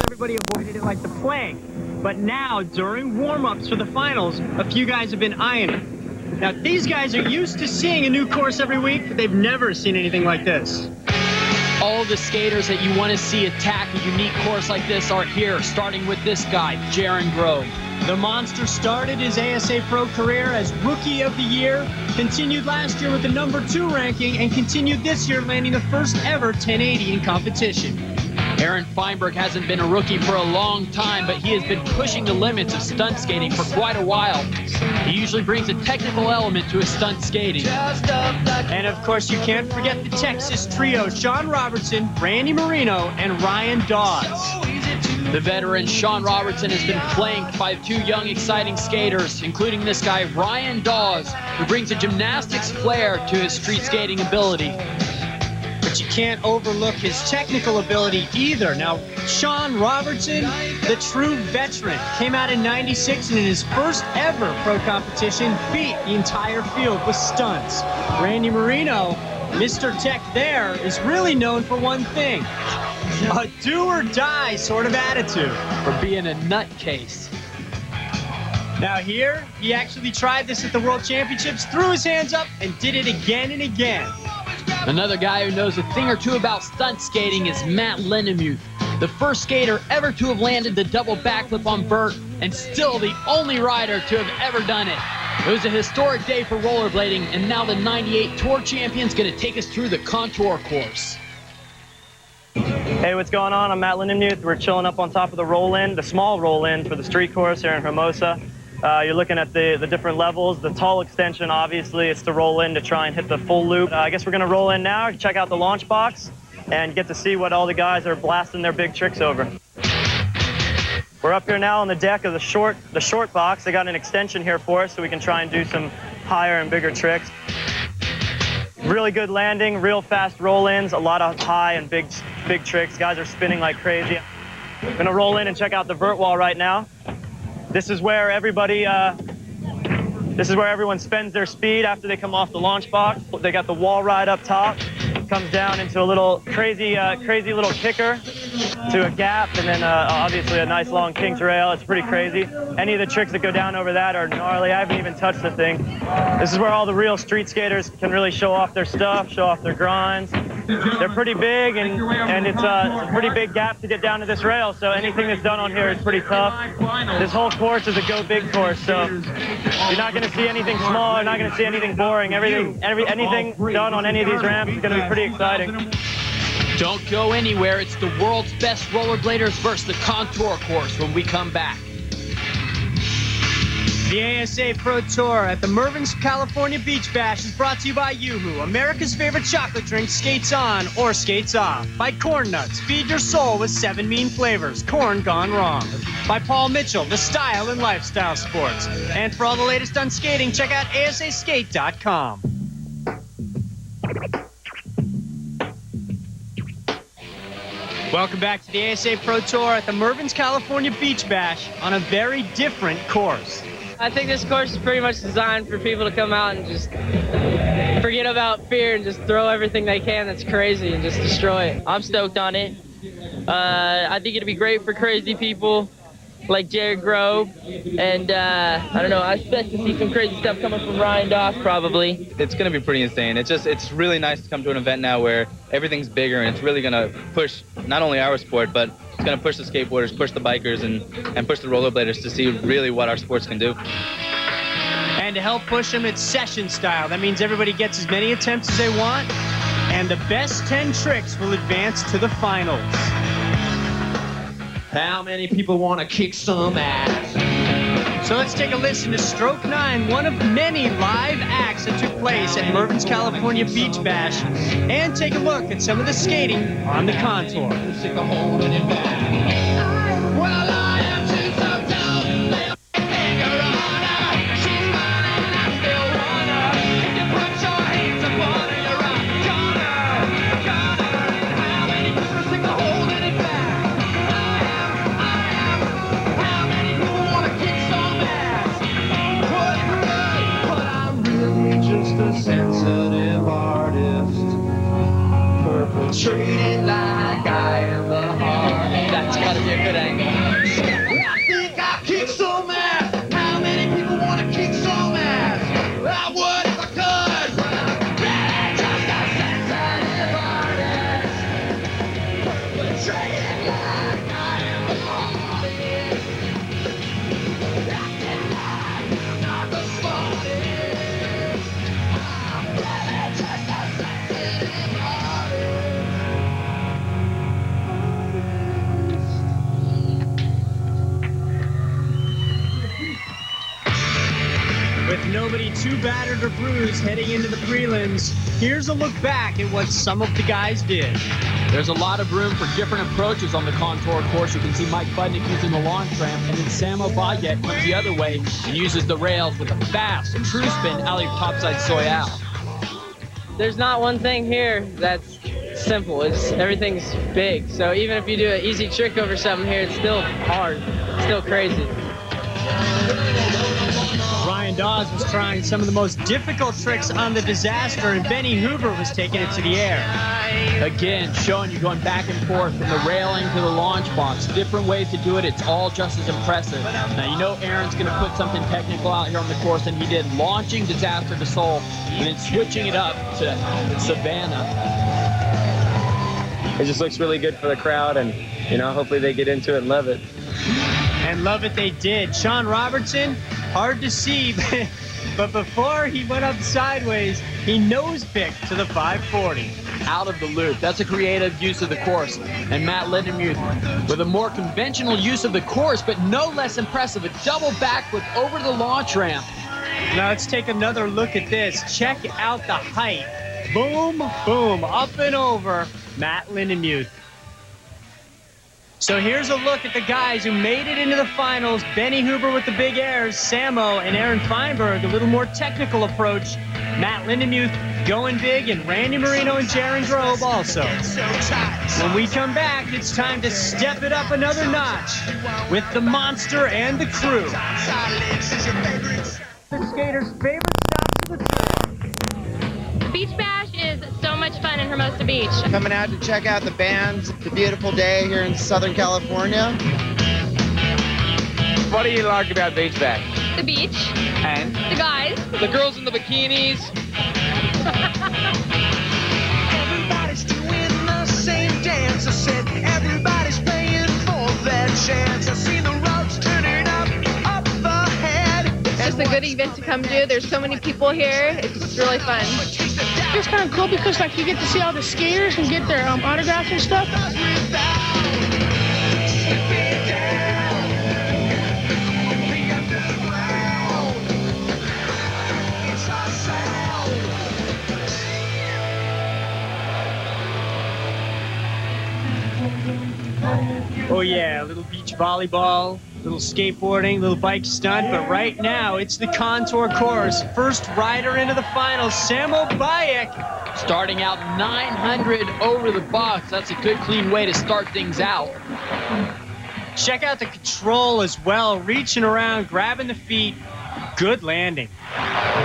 everybody avoided it like the plague. But now, during warm-ups for the finals, a few guys have been eyeing it. Now, these guys are used to seeing a new course every week, but they've never seen anything like this. All the skaters that you want to see attack a unique course like this are here, starting with this guy, Jaron Grove. The monster started his ASA Pro career as Rookie of the Year, continued last year with the #2 ranking, and continued this year landing the first ever 1080 in competition. Aaron Feinberg hasn't been a rookie for a long time, but he has been pushing the limits of stunt skating for quite a while. He usually brings a technical element to his stunt skating. And of course, you can't forget the Texas trio, Sean Robertson, Randy Moreno, and Ryan Dawes. The veteran Sean Robertson has been flanked by two young, exciting skaters, including this guy, Ryan Dawes, who brings a gymnastics flair to his street skating ability. But you can't overlook his technical ability either. Now, Sean Robertson, the true veteran, came out in '96 and in his first ever pro competition beat the entire field with stunts. Randy Moreno, Mr. Tech there, is really known for one thing: a do-or-die sort of attitude. For being a nutcase. Now here, he actually tried this at the World Championships, threw his hands up, and did it again and again. Another guy who knows a thing or two about stunt skating is Matt Lindemuth, the first skater ever to have landed the double backflip on Burt, and still the only rider to have ever done it. It was a historic day for rollerblading, and now the '98 Tour champion's going to take us through the contour course. Hey, what's going on? I'm Matt Lindemuth. We're chilling up on top of the roll-in, the small roll-in for the street course here in Hermosa. You're looking at the different levels. The tall extension, obviously, it's the roll-in to try and hit the full loop. I guess we're going to roll in now, check out the launch box, and get to see what all the guys are blasting their big tricks over. We're up here now on the deck of the short box. They got an extension here for us so we can try and do some higher and bigger tricks. Really good landing, real fast roll-ins, a lot of high and big tricks. Guys are spinning like crazy. I'm going to roll in and check out the vert wall right now. This is where everyone spends their speed after they come off the launch box. They got the wall ride up top, comes down into a little crazy little kicker to a gap, and then obviously a nice long king's rail. It's pretty crazy. Any of the tricks that go down over that are gnarly. I haven't even touched the thing. This is where all the real street skaters can really show off their stuff, show off their grinds. They're pretty big, and it's a pretty big gap to get down to this rail, so anything that's done on here is pretty tough. This whole course is a go big course, so you're not going to see anything small, you're not going to see anything boring. Anything done on any of these ramps is going to be pretty exciting. Don't go anywhere. It's the world's best rollerbladers versus the contour course when we come back. The ASA Pro Tour at the Mervyn's California Beach Bash is brought to you by Yoo-Hoo, America's favorite chocolate drink, skates on or skates off. By Corn Nuts, feed your soul with 7 mean flavors, corn gone wrong. By Paul Mitchell, the style and lifestyle sports. And for all the latest on skating, check out asaskate.com. Welcome back to the ASA Pro Tour at the Mervyn's California Beach Bash on a very different course. I think this course is pretty much designed for people to come out and just forget about fear and just throw everything they can that's crazy and just destroy it. I'm stoked on it. I think it'd be great for crazy people like Jared Grove, and I don't know, I expect to see some crazy stuff coming from Ryan Dawes probably. It's going to be pretty insane. It's really nice to come to an event now where everything's bigger, and it's really going to push not only our sport, but it's going to push the skateboarders, push the bikers, and push the rollerbladers to see really what our sports can do. And to help push them, it's session style. That means everybody gets as many attempts as they want, and the best 10 tricks will advance to the finals. How many people want to kick some ass? So let's take a listen to Stroke 9, one of many live acts that took place at Mervyn's California Beach Bash, and take a look at some of the skating on the contour. Sensitive artist, perpetrated like I am the heart. It's got to be a good angle. I think I'll kick some ass. How many people want to kick some ass? I would if I could. Really just a sensitive artist. Betraying like I am the artist. Acting like I'm not the smartest. I'm really just a sensitive artist. With nobody too battered or bruised heading into the prelims, here's a look back at what some of the guys did. There's a lot of room for different approaches on the contour course. You can see Mike Budnick using the launch ramp, and then Samo Bayek comes the other way and uses the rails with a fast true spin alley topside soyal. There's not one thing here that's simple. Everything's big. So even if you do an easy trick over something here, it's still hard. It's still crazy. Ryan Dawes was trying some of the most difficult tricks on the Disaster, and Benny Hoover was taking it to the air. Again, showing you going back and forth from the railing to the launch box. Different ways to do it. It's all just as impressive. Now, you know Aaron's going to put something technical out here on the course, and he did, launching Disaster to Seoul and then switching it up to Savannah. It just looks really good for the crowd, and, you know, hopefully they get into it and love it. And love it they did. Sean Robertson, hard to see, but before he went up sideways, he nose-picked to the 540. Out of the loop. That's a creative use of the course. And Matt Lindemuth with a more conventional use of the course, but no less impressive. A double backflip over the launch ramp. Now let's take another look at this. Check out the height. Boom, boom, up and over Matt Lindemuth. So here's a look at the guys who made it into the finals. Benny Hoover with the big airs, Samo and Aaron Feinberg, a little more technical approach. Matt Lindemuth going big, and Randy Moreno and Jaron Grobe also. When we come back, it's time to step it up another notch with the Monster and the crew. The skaters' favorite stops of the tour. The Beach Bash is so much fun in Hermosa Beach. Coming out to check out the bands. It's a beautiful day here in Southern California. What do you like about Beach Bash? The beach, And? the guys. The girls in the bikinis. Everybody's doing the same dance. I said everybody's playing for their chance. I see the ropes turning up ahead. It's just a good event to come to. There's so many people here. It's really fun. It's kind of cool because like you get to see all the skaters and get their autographs and stuff. Oh yeah, a little beach volleyball, a little skateboarding, a little bike stunt, but right now it's the contour course. First rider into the finals, Samo Bayek. Starting out 900 over the box. That's a good, clean way to start things out. Check out the control as well, reaching around, grabbing the feet. Good landing.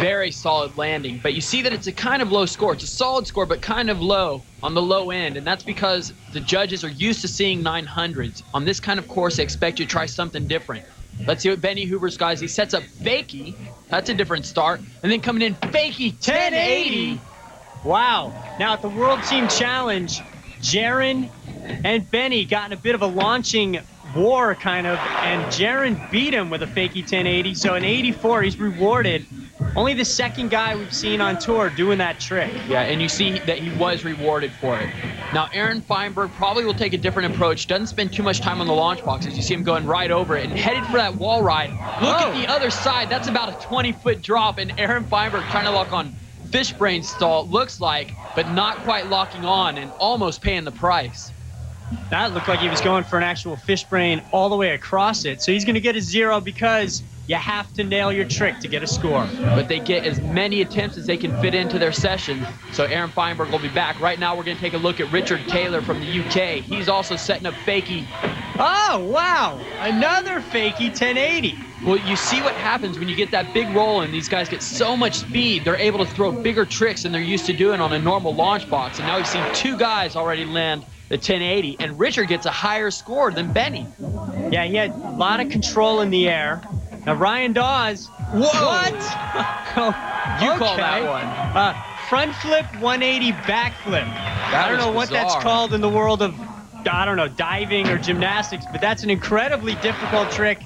Very solid landing, but you see that it's a kind of low score. It's a solid score, but kind of low on the low end, and that's because the judges are used to seeing 900s. On this kind of course, they expect you to try something different. Let's see what Benny Hoover's guys. He sets up fakie. That's a different start. And then coming in fakie 1080. Wow. Now at the World Team Challenge, Jaron and Benny got in a bit of a launching war, kind of, and Jaron beat him with a fakie 1080. So in 84, he's rewarded. Only the second guy we've seen on tour doing that trick. Yeah, and you see that he was rewarded for it. Now, Aaron Feinberg probably will take a different approach. Doesn't spend too much time on the launch boxes. You see him going right over it and headed for that wall ride. Look at the other side. That's about a 20-foot drop, and Aaron Feinberg trying to lock on fish brain stall, looks like, but not quite locking on and almost paying the price. That looked like he was going for an actual fish brain all the way across it. So he's going to get a 0 because you have to nail your trick to get a score. But they get as many attempts as they can fit into their session. So Aaron Feinberg will be back. Right now we're going to take a look at Richard Taylor from the UK. He's also setting up fakie. Oh, wow. Another fakie 1080. Well, you see what happens when you get that big roll and these guys get so much speed, they're able to throw bigger tricks than they're used to doing on a normal launch box. And now we've seen two guys already land the 1080, and Richard gets a higher score than Benny. Yeah, he had a lot of control in the air. Now Ryan Dawes. Whoa! What? You call that one. Front flip 180 backflip. I don't know what that's bizarre. called in the world of, I don't know, diving or gymnastics, but that's an incredibly difficult trick.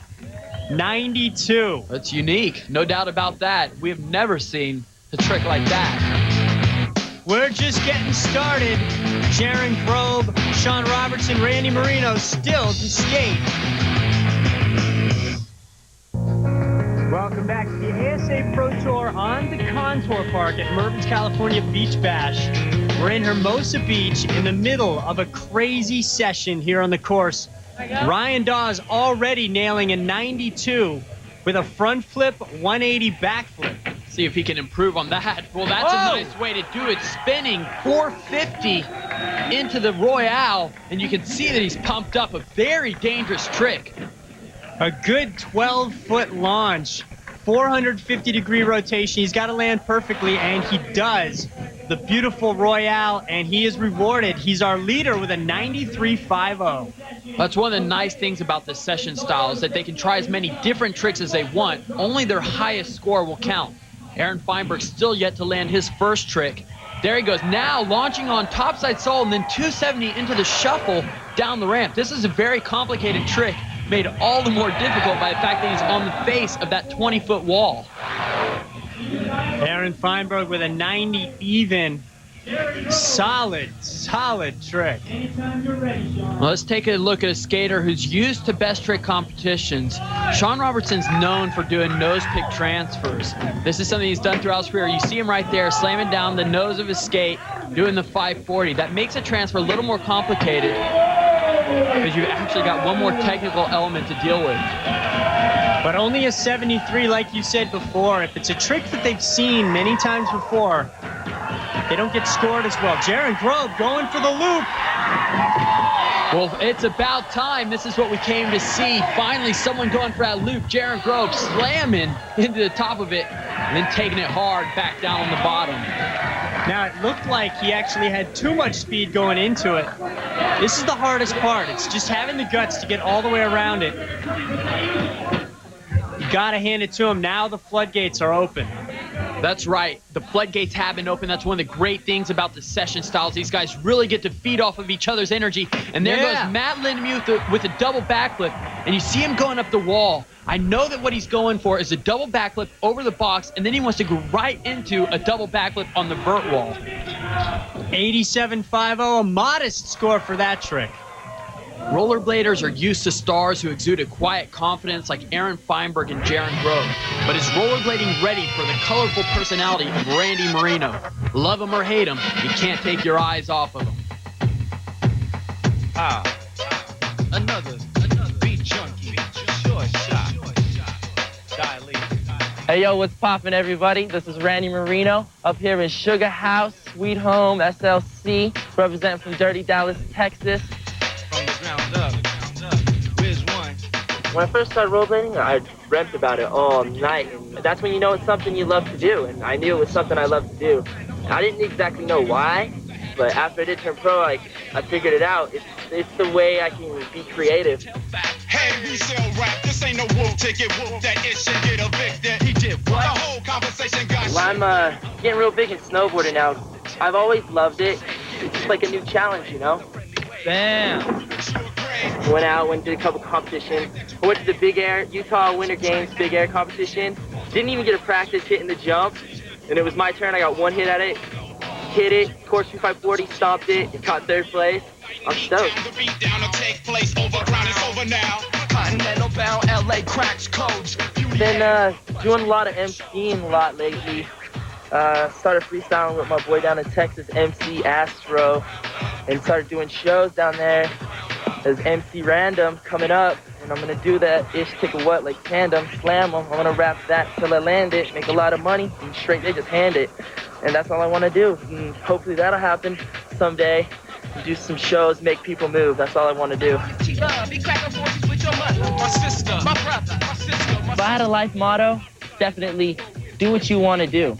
92. That's unique, no doubt about that. We have never seen a trick like that. We're just getting started. Jaron Grobe, Sean Robertson, Randy Moreno still to skate. Welcome back to the ASA Pro Tour on the Contour Park at Mervyn's California Beach Bash. We're in Hermosa Beach in the middle of a crazy session here on the course. Ryan Dawes already nailing a 92 with a front flip 180 backflip. See if he can improve on that. Well, that's a nice way to do it. Spinning 450 into the Royale, and you can see that he's pumped up. A very dangerous trick. A good 12-foot launch, 450-degree rotation. He's got to land perfectly, and he does. The beautiful Royale, and he is rewarded. He's our leader with a 93.50. That's one of the nice things about this session style is that they can try as many different tricks as they want. Only their highest score will count. Aaron Feinberg still yet to land his first trick. There he goes, now launching on topside sole and then 270 into the shuffle down the ramp. This is a very complicated trick, made all the more difficult by the fact that he's on the face of that 20-foot wall. Aaron Feinberg with a 90 even. Solid trick. Well, let's take a look at a skater who's used to best trick competitions. Sean Robertson's known for doing nose pick transfers. This is something he's done throughout his career. You see him right there slamming down the nose of his skate, doing the 540. That makes a transfer a little more complicated because you've actually got one more technical element to deal with. But only a 73, like you said before. If it's a trick that they've seen many times before, they don't get scored as well. Jaron Grobe going for the loop. Well, it's about time. This is what we came to see. Finally, someone going for that loop. Jaron Grobe slamming into the top of it and then taking it hard back down on the bottom. Now, it looked like he actually had too much speed going into it. This is the hardest part. It's just having the guts to get all the way around it. You gotta hand it to him. Now the floodgates are open. That's right. The floodgates have been open. That's one of the great things about the session styles. These guys really get to feed off of each other's energy. And there goes Matt Lindmuth with a double backflip. And you see him going up the wall. I know that what he's going for is a double backflip over the box, and then he wants to go right into a double backflip on the vert wall. 87.50, a modest score for that trick. Rollerbladers are used to stars who exude a quiet confidence like Aaron Feinberg and Jaron Grobe. But is rollerblading ready for the colorful personality of Randy Moreno? Love him or hate him, you can't take your eyes off of him. Another beat junkie, short shot. Hey, yo, what's poppin', everybody? This is Randy Moreno up here in Sugar House, Sweet Home, SLC, representing from Dirty Dallas, Texas. From the ground up, where's one? When I first started rollerblading, I dreamt about it all night. And that's when you know it's something you love to do, and I knew it was something I loved to do. I didn't exactly know why, but after I did turn pro, I figured it out. It's the way I can be creative. Hey, we sell rap. This ain't no wolf ticket. Wolf that it should get evicted. He did what? The whole conversation got Well, I'm getting real big in snowboarding now. I've always loved it. It's just like a new challenge, you know? Bam! Went did a couple competitions. I went to the Big Air, Utah Winter Games Big Air competition. Didn't even get a practice hitting the jump. And it was my turn. I got one hit at it. Hit it, course 540, stomped it, and caught third place. I'm stoked. Been doing a lot of MCing a lot lately. Started freestyling with my boy down in Texas, MC Astro, and started doing shows down there. There's MC Random coming up, and I'm gonna do that ish kick a what like tandem, slam them. I'm gonna rap that till I land it, make a lot of money, and straight they just hand it. And that's all I want to do. And hopefully that'll happen someday. Do some shows, make people move. That's all I want to do. If I had a life motto, definitely do what you want to do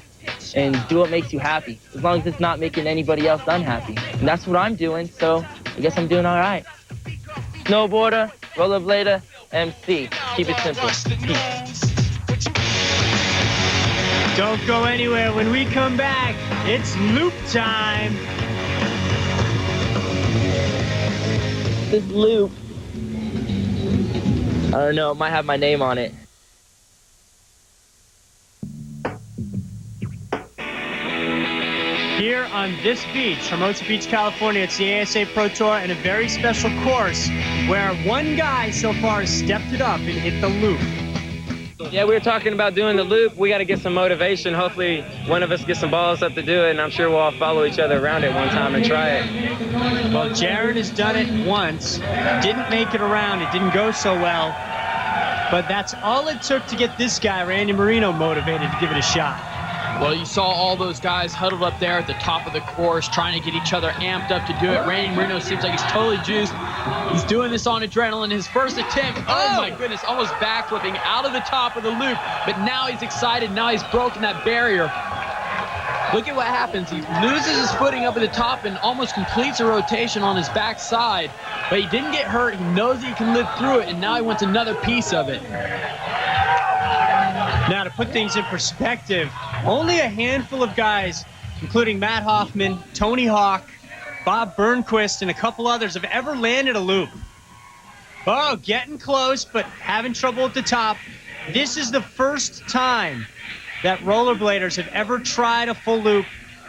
and do what makes you happy, as long as it's not making anybody else unhappy. And that's what I'm doing, so I guess I'm doing all right. Snowboarder, rollerblader, MC. Keep it simple. Peace. Don't go anywhere. When we come back, it's loop time. This loop, I don't know, it might have my name on it. Here on this beach, Hermosa Beach, California, it's the ASA Pro Tour and a very special course where one guy so far has stepped it up and hit the loop. Yeah, we were talking about doing the loop. We got to get some motivation. Hopefully one of us gets some balls up to do it, and I'm sure we'll all follow each other around it one time and try it. Well, Jared has done it once, didn't make it around, it didn't go so well, but that's all it took to get this guy, Randy Moreno, motivated to give it a shot. Well, you saw all those guys huddled up there at the top of the course trying to get each other amped up to do it. Randy Moreno seems like he's totally juiced. He's doing this on adrenaline. His first attempt, oh my goodness, almost backflipping out of the top of the loop. But now he's excited. Now he's broken that barrier. Look at what happens. He loses his footing up at the top and almost completes a rotation on his backside. But he didn't get hurt. He knows he can live through it, and now he wants another piece of it. Now, to put things in perspective, only a handful of guys, including Matt Hoffman, Tony Hawk, Bob Burnquist, and a couple others, have ever landed a loop. Oh, getting close, but having trouble at the top. This is the first time that rollerbladers have ever tried a full loop.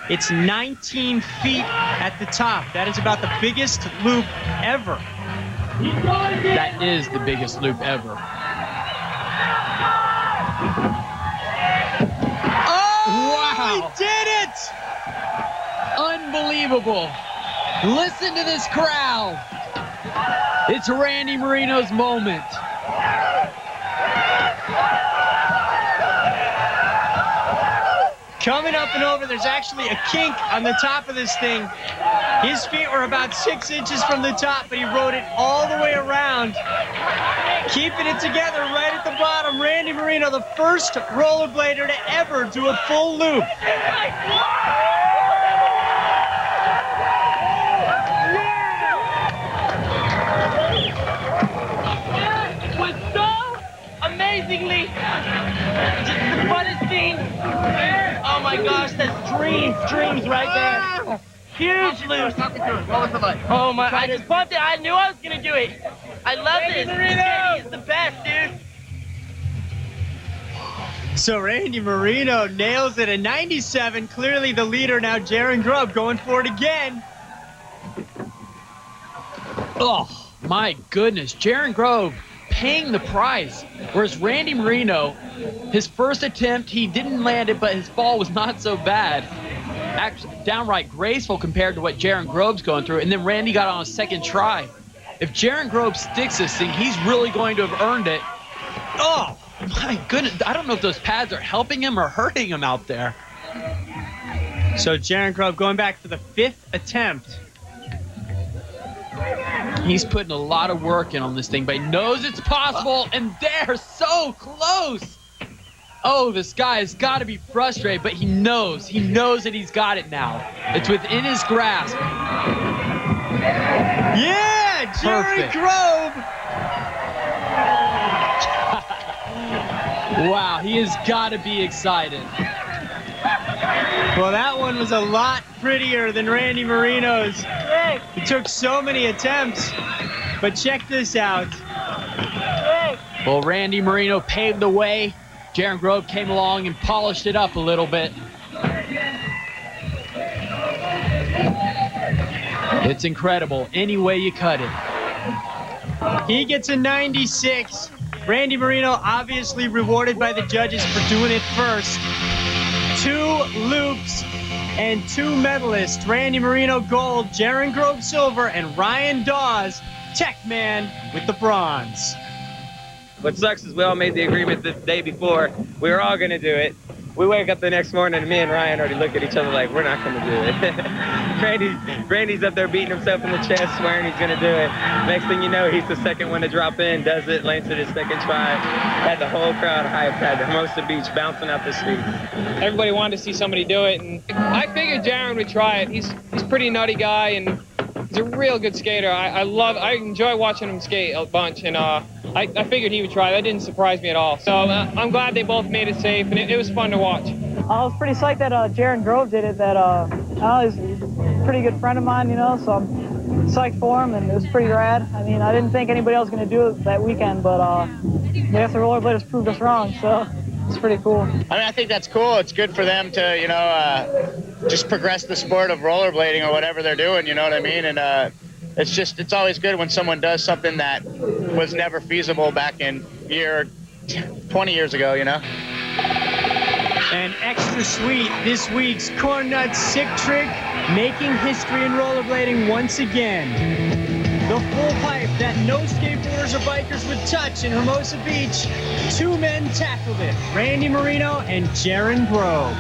It's 19 feet at the top. That is about the biggest loop ever. That is the biggest loop ever. Wow. He did it! Unbelievable. Listen to this crowd. It's Randy Moreno's moment. Coming up and over, there's actually a kink on the top of this thing. His feet were about 6 inches from the top, but he rode it all the way around, keeping it together right at the bottom. Randy Moreno, the first rollerblader to ever do a full loop. It was so amazingly just the funnest thing. Oh my gosh, that's dreams right there. Huge loop. Oh my, I just bumped it. I knew I was gonna do it. I love this. He's the best, dude. So Randy Moreno nails it, a 97, clearly the leader. Now Jaron Grubb going for it again. Oh, my goodness. Jaron Grove paying the price. Whereas Randy Moreno, his first attempt, he didn't land it, but his fall was not so bad. Actually, downright graceful compared to what Jaron Grove's going through. And then Randy got on a second try. If Jaron Grove sticks this thing, he's really going to have earned it. Oh, my goodness. I don't know if those pads are helping him or hurting him out there. So Jaron Grove going back for the 5th attempt. He's putting a lot of work in on this thing, but he knows it's possible, and they're so close. Oh, this guy has got to be frustrated, but he knows that he's got it now. It's within his grasp. Yeah, Jaron Grove. Wow, he has got to be excited. Well, that one was a lot prettier than Randy Moreno's. It took so many attempts, but check this out. Well, Randy Moreno paved the way. Jaron Grove came along and polished it up a little bit. It's incredible, any way you cut it. He gets a 96. Randy Moreno obviously rewarded by the judges for doing it first. 2 loops and 2 medalists. Randy Moreno gold, Jaron Grove silver, and Ryan Dawes, Tech Man, with the bronze. What sucks is we all made the agreement the day before. We were all going to do it. We wake up the next morning and me and Ryan already look at each other like, we're not going to do it. Randy's up there beating himself in the chest, swearing he's going to do it. Next thing you know, he's the second one to drop in, does it, lands it his second try. Had the whole crowd hyped, had the Hermosa Beach bouncing out the streets. Everybody wanted to see somebody do it, and I figured Jaron would try it. He's a pretty nutty guy, and he's He's a real good skater. I enjoy watching him skate a bunch, and I figured he would try. That didn't surprise me at all. So I'm glad they both made it safe, and it was fun to watch. I was pretty psyched that Jaron Grove did it. That he's a pretty good friend of mine, so I'm psyched for him, and it was pretty rad. I mean, I didn't think anybody else was going to do it that weekend, but I guess the rollerbladers proved us wrong, so it's pretty cool. I mean, I think that's cool. It's good for them to, just progress the sport of rollerblading or whatever they're doing, you know what I mean? And it's always good when someone does something that was never feasible back in 20 years ago, And extra sweet, this week's Corn Nuts Sick Trick, making history in rollerblading once again. The full pipe that no skateboarders or bikers would touch in Hermosa Beach. 2 men tackled it, Randy Moreno and Jaron Grove.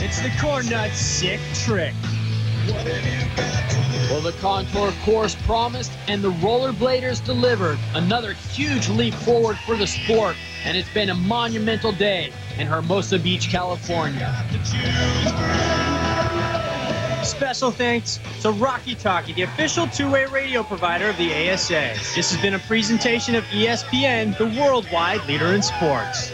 It's the Corn Nuts Sick Trick. Well, the contour course promised and the rollerbladers delivered. Another huge leap forward for the sport, and it's been a monumental day in Hermosa Beach, California. Special thanks to Rocky Talkie, the official two-way radio provider of the ASA. This has been a presentation of ESPN, the worldwide leader in sports.